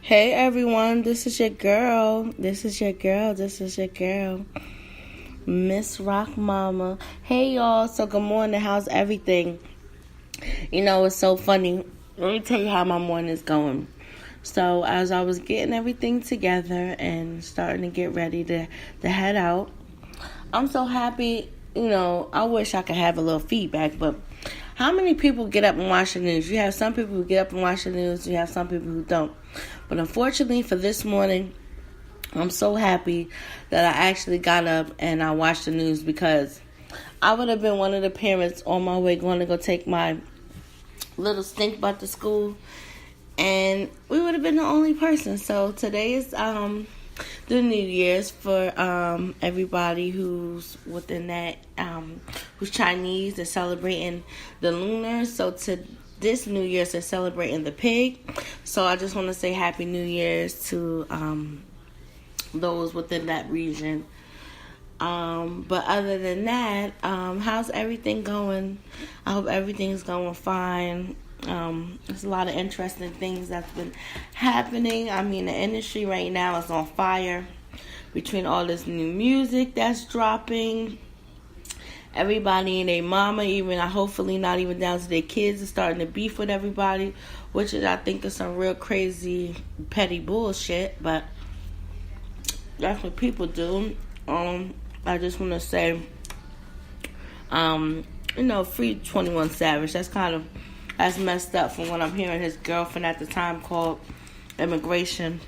Hey everyone, this is your girl. This is your girl. Miss Rock Mama. Hey y'all, so good morning. How's everything? You know, it's so funny. Let me tell you how my morning is going. So as I was getting everything together and starting to get ready to head out, I'm so happy. I wish I could have a little feedback, but how many people get up and watch the news? You have some people who get up and watch the news. You have some people who don't. But unfortunately for this morning, I'm so happy that I actually got up and I watched the news, because I would have been one of the parents on my way going to go take my little stink butt to school, and we would have been the only person. So today is the New Year's for everybody who's within that, who's Chinese and celebrating the lunar. So to this New Year's, they're celebrating the pig. So I just want to say Happy New Year's to those within that region. But other than that, how's everything going? I hope everything's going fine. There's a lot of interesting things that's been happening. I mean, the industry right now is on fire between all this new music that's dropping. Everybody and their mama, hopefully not even down to their kids, is starting to beef with everybody, which I think is some real crazy, petty bullshit, but that's what people do. I just want to say, free 21 Savage. That's messed up from what I'm hearing his girlfriend at the time called immigration.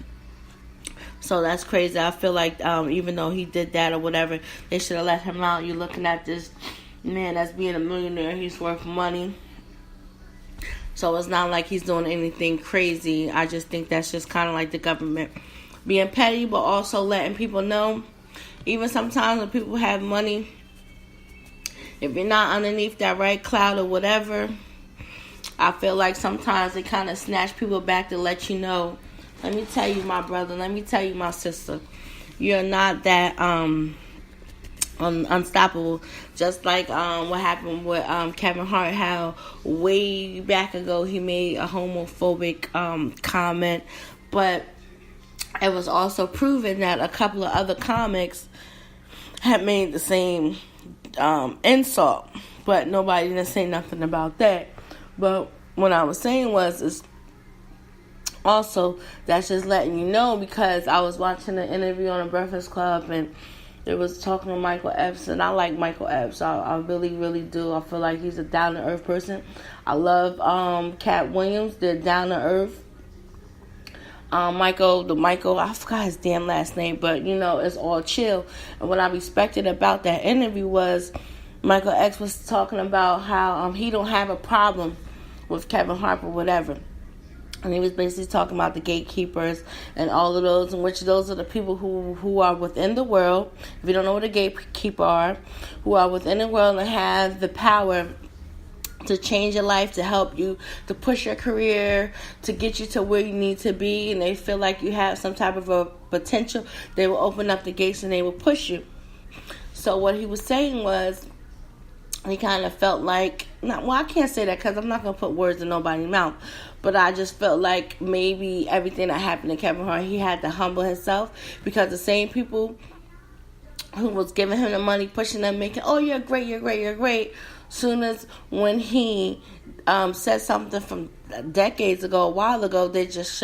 So that's crazy. I feel like even though he did that or whatever, they should have let him out. You're looking at this man that's being a millionaire. He's worth money. So it's not like he's doing anything crazy. I just think that's just kind of like the government being petty, but also letting people know, even sometimes when people have money, if you're not underneath that right cloud or whatever, I feel like sometimes they kind of snatch people back to let you know, let me tell you, my brother, let me tell you, my sister, you're not that unstoppable. Just like what happened with Kevin Hart, how way back ago he made a homophobic comment, but it was also proven that a couple of other comics had made the same insult, but nobody didn't say nothing about that. But what I was saying is also, that's just letting you know, because I was watching an interview on the Breakfast Club and it was talking to Michael Epps, and I like Michael Epps. I really, really do. I feel like he's a down-to-earth person. I love Cat Williams. They're down-to-earth. Michael, I forgot his damn last name, but, it's all chill. And what I respected about that interview was Michael X was talking about how he don't have a problem with Kevin Hart or whatever. And he was basically talking about the gatekeepers and all of those, in which those are the people who are within the world. If you don't know what a gatekeeper are, who are within the world and have the power to change your life, to help you, to push your career, to get you to where you need to be, and they feel like you have some type of a potential, they will open up the gates and they will push you. So what he was saying was, he kind of felt like, I can't say that because I'm not going to put words in nobody's mouth, but I just felt like maybe everything that happened to Kevin Hart, he had to humble himself, because the same people who was giving him the money, pushing them, making, oh, you're great, soon as when he said something from decades ago, a while ago, they just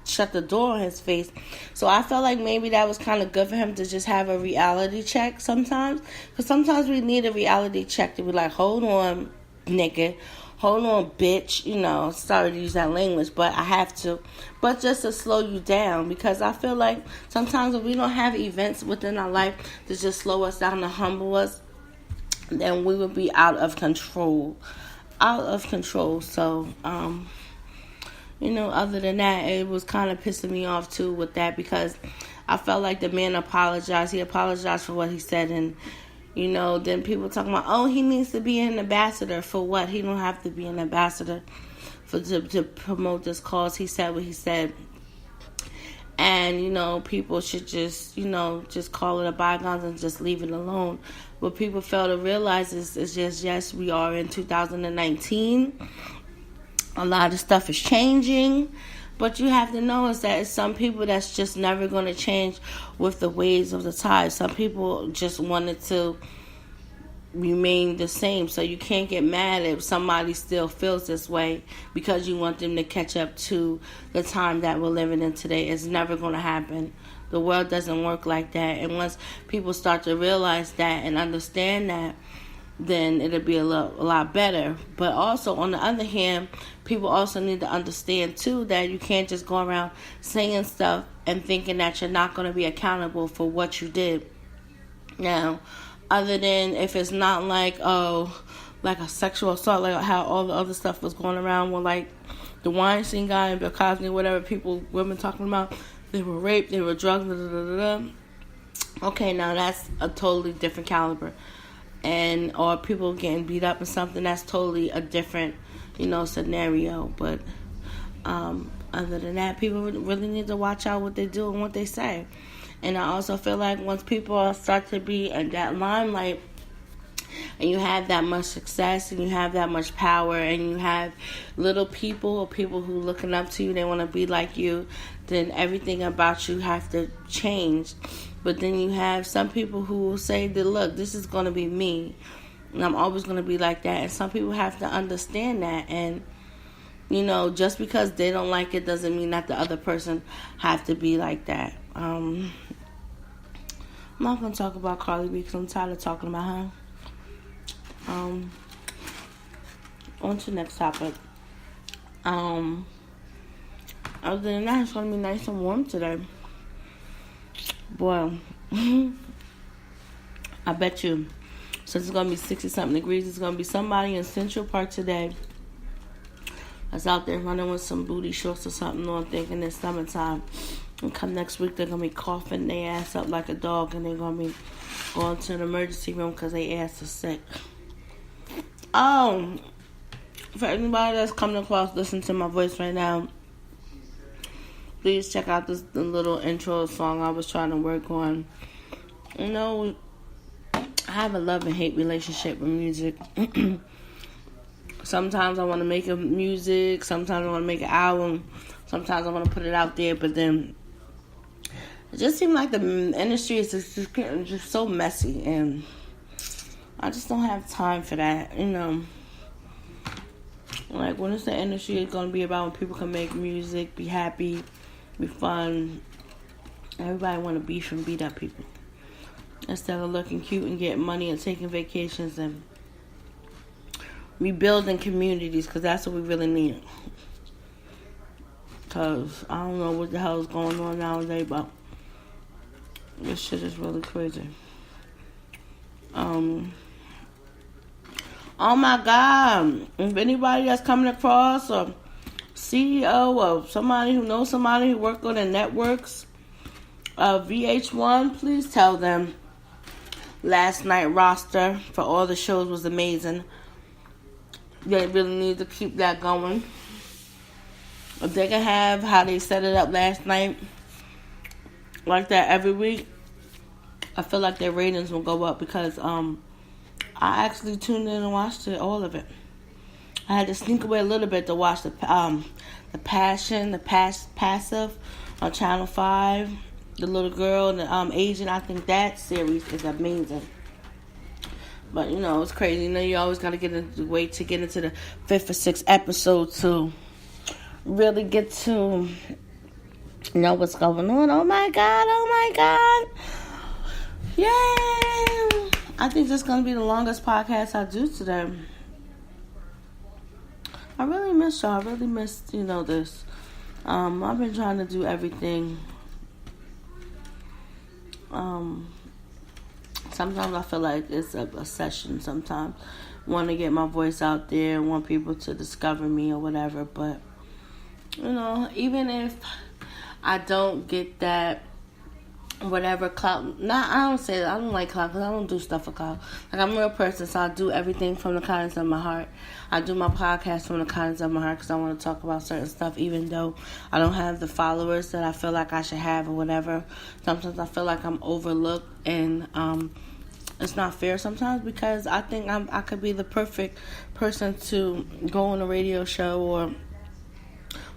shut the door on his face. So I felt like maybe that was kind of good for him to just have a reality check sometimes, because sometimes we need a reality check to be like, hold on, nigga, hold on, bitch, sorry to use that language, but I have to, but just to slow you down, because I feel like sometimes if we don't have events within our life to just slow us down, to humble us, then we would be out of control. So other than that, it was kind of pissing me off too with that, because I felt like the man apologized. He apologized for what he said, and then people talking about, oh, he needs to be an ambassador for what? He don't have to be an ambassador to promote this cause. He said what he said, and people should just just call it a bygones and just leave it alone. What people fail to realize is just, yes, we are in 2019. A lot of stuff is changing. But you have to know is that it's some people that's just never going to change with the waves of the tide. Some people just wanted to remain the same. So you can't get mad if somebody still feels this way because you want them to catch up to the time that we're living in today. It's never going to happen. The world doesn't work like that. And once people start to realize that and understand that, then it'll be a lot better. But also, on the other hand, people also need to understand, too, that you can't just go around saying stuff and thinking that you're not going to be accountable for what you did. Now, other than if it's not like a sexual assault, like how all the other stuff was going around with, like, the Weinstein guy and Bill Cosby, whatever women talking about, they were raped, they were drugged, Okay, now that's a totally different caliber. Or people getting beat up or something, that's totally a different, scenario. But other than that, people really need to watch out what they do and what they say. And I also feel like once people start to be in that limelight, and you have that much success, and you have that much power, and you have little people or people who looking up to you, they want to be like you, then everything about you have to change. But then you have some people who will say that, look, this is going to be me, and I'm always going to be like that. And some people have to understand that. And, just because they don't like it doesn't mean that the other person have to be like that. I'm not going to talk about Carly B because I'm tired of talking about her. On to the next topic. Other than that, it's going to be nice and warm today. Boy, I bet you, since it's going to be 60-something degrees, it's going to be somebody in Central Park today that's out there running with some booty shorts or something on, thinking it's summertime. And come next week, they're going to be coughing their ass up like a dog, and they're going to be going to an emergency room because their ass is sick. For anybody that's coming across, listening to my voice right now, please check out the little intro song I was trying to work on. I have a love and hate relationship with music. Sometimes I want to make music. Sometimes I want to make an album. Sometimes I want to put it out there. But then it just seems like the industry is just so messy. And I just don't have time for that. Like, when is the industry going to be about when people can make music, be happy, be fun? Everybody want to beef and beat up people instead of looking cute and getting money and taking vacations and rebuilding communities, because that's what we really need. Because I don't know what the hell is going on nowadays, but this shit is really crazy. Oh my God, if anybody that's coming across a CEO or somebody who knows somebody who worked on the networks of VH1, please tell them last night roster for all the shows was amazing. They really need to keep that going. If they can have how they set it up last night like that every week, I feel like their ratings will go up, because I actually tuned in and watched all of it. I had to sneak away a little bit to watch the Passive on Channel 5. The little girl and the agent. I think that series is amazing. But it's crazy. You always gotta wait to get into the 5th or 6th episode to really get to know what's going on. Oh my God! Yay! I think this is going to be the longest podcast I do today. I really miss y'all. I really miss, this. I've been trying to do everything. Sometimes I feel like it's a session sometimes. Want to get my voice out there, want people to discover me or whatever. But, even if I don't get that whatever clout, I don't like clout, because I don't do stuff for clout. Like, I'm a real person, so I do everything from the kindness of my heart. I do my podcast from the kindness of my heart because I want to talk about certain stuff, even though I don't have the followers that I feel like I should have or whatever. Sometimes I feel like I'm overlooked, and it's not fair sometimes, because I think I could be the perfect person to go on a radio show or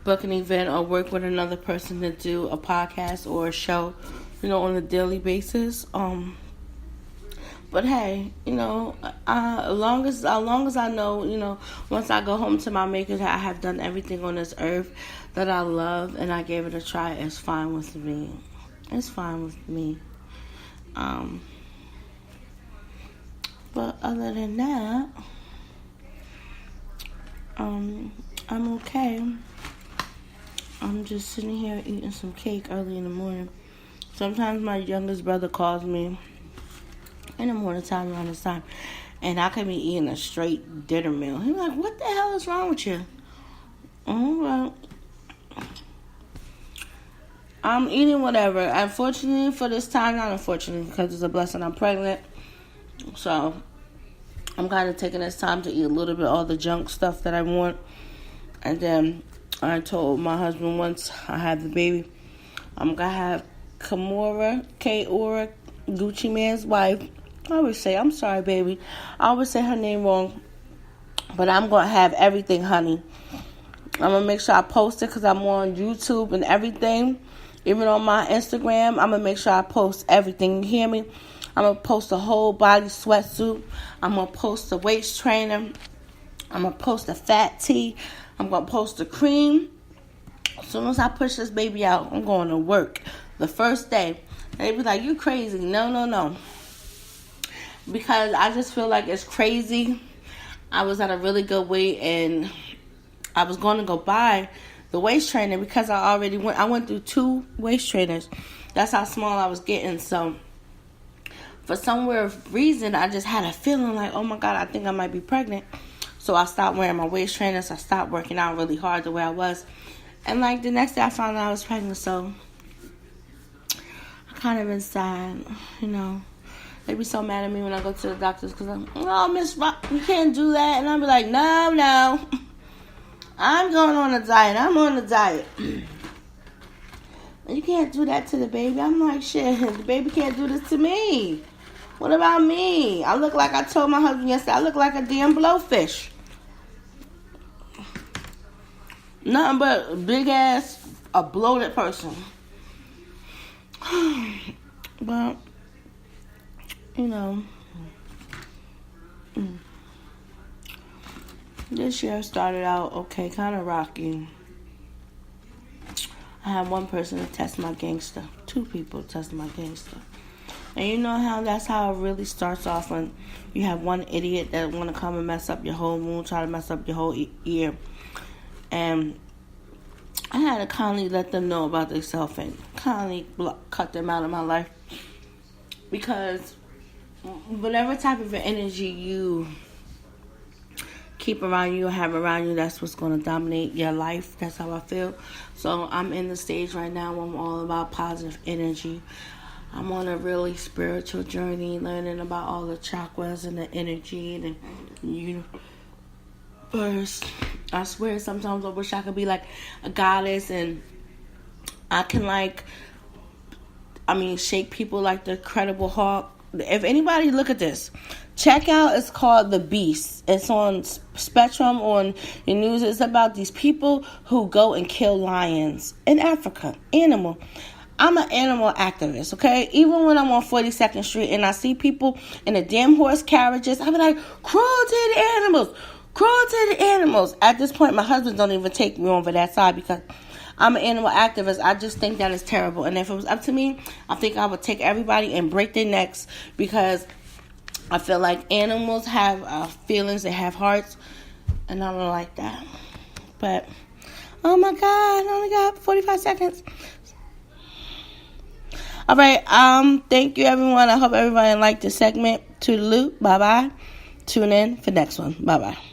book an event or work with another person to do a podcast or a show, on a daily basis. But hey, as long as I know, once I go home to my Maker, that I have done everything on this earth that I love and I gave it a try, it's fine with me. It's fine with me. But other than that, I'm okay. I'm just sitting here eating some cake early in the morning. Sometimes my youngest brother calls me in the morning time around this time, and I could be eating a straight dinner meal. He's like, "What the hell is wrong with you?" Well, I'm eating whatever. Unfortunately for this time, not unfortunately, because it's a blessing, I'm pregnant. So I'm kind of taking this time to eat a little bit of all the junk stuff that I want. And then I told my husband once I have the baby, I'm going to have Kaora, Gucci Man's wife. I always say, I'm sorry, baby. I always say her name wrong. But I'm going to have everything, honey. I'm going to make sure I post it because I'm on YouTube and everything. Even on my Instagram, I'm going to make sure I post everything. You hear me? I'm going to post a whole body sweatsuit. I'm going to post a waist trainer. I'm going to post a fat tee. I'm going to post a cream. As soon as I push this baby out, I'm going to work the first day. They be like, "You crazy." No. Because I just feel like it's crazy. I was at a really good weight and I was going to go buy the waist trainer because I went through 2 waist trainers. That's how small I was getting. So for some weird reason, I just had a feeling like, oh my God, I think I might be pregnant. So I stopped wearing my waist trainers. I stopped working out really hard the way I was. And like the next day I found out I was pregnant. So I kind of been sad, They be so mad at me when I go to the doctors because I'm, "Oh, Miss Rock, you can't do that." And I'll be like, no. I'm going on a diet. I'm on a diet. You can't do that to the baby. I'm like, shit, the baby can't do this to me. What about me? I look like, I told my husband yesterday, I look like a damn blowfish. Nothing but a big ass, a bloated person. But, this year started out okay, kind of rocky. I had one person to test my gangster. 2 people test my gangster. And you know that's how it really starts off when you have one idiot that want to come and mess up your whole mood, try to mess up your whole year. And I had to kindly let them know about themselves and kindly cut them out of my life. Because whatever type of energy you keep around you or have around you, that's what's going to dominate your life. That's how I feel. So I'm in the stage right now where I'm all about positive energy. I'm on a really spiritual journey, learning about all the chakras and the energy and the universe. I swear sometimes I wish I could be like a goddess and I can shake people like the Incredible Hulk. If anybody look at this, check out, it's called The Beast. It's on Spectrum on your news. It's about these people who go and kill lions in Africa. Animal. I'm an animal activist, okay? Even when I'm on 42nd Street and I see people in the damn horse carriages, I be like, cruelty to the animals. Cruelty to the animals. At this point, my husband don't even take me over that side because I'm an animal activist. I just think that is terrible. And if it was up to me, I think I would take everybody and break their necks because I feel like animals have feelings, they have hearts, and I don't like that. But, oh my God, I only got 45 seconds. All right, thank you, everyone. I hope everybody liked the segment. Toodaloo, bye-bye. Tune in for next one. Bye-bye.